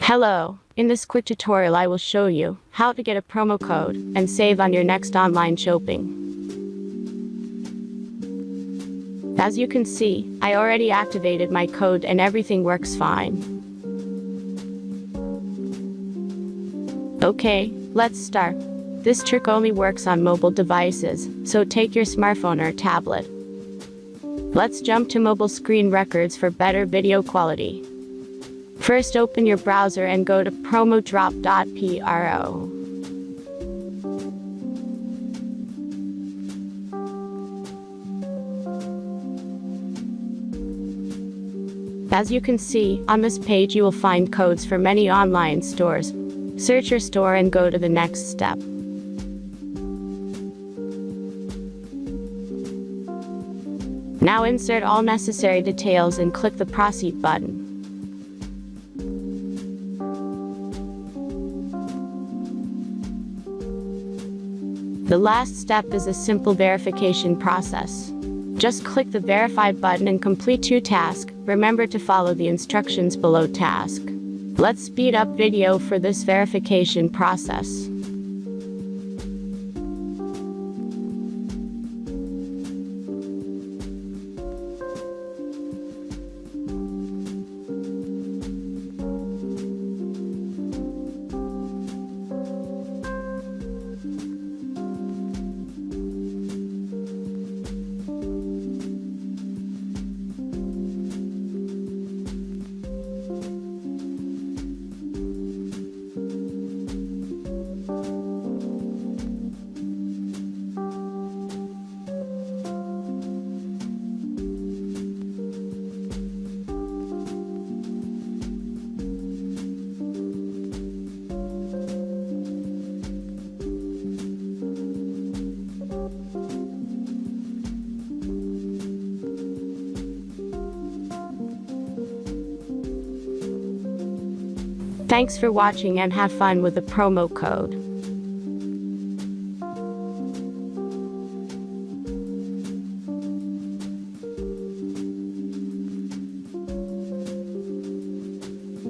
Hello, in this quick tutorial I will show you how to get a promo code and save on your next online shopping. As you can see, I already activated my code and everything works fine. Okay, let's start. This trick only works on mobile devices, so take your smartphone or tablet. Let's jump to mobile screen records for better video quality. First, open your browser and go to promodrop.pro. As you can see, on this page you will find codes for many online stores. Search your store and go to the next step. Now insert all necessary details and click the Proceed button. The last step is a simple verification process. Just click the Verify button and complete 2 tasks. Remember to follow the instructions below task. Let's speed up video for this verification process. Thanks for watching and have fun with the promo code.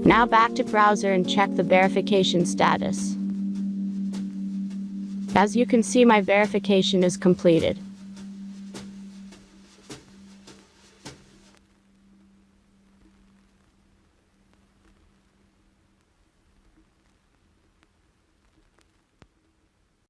Now back to browser and check the verification status. As you can see, my verification is completed.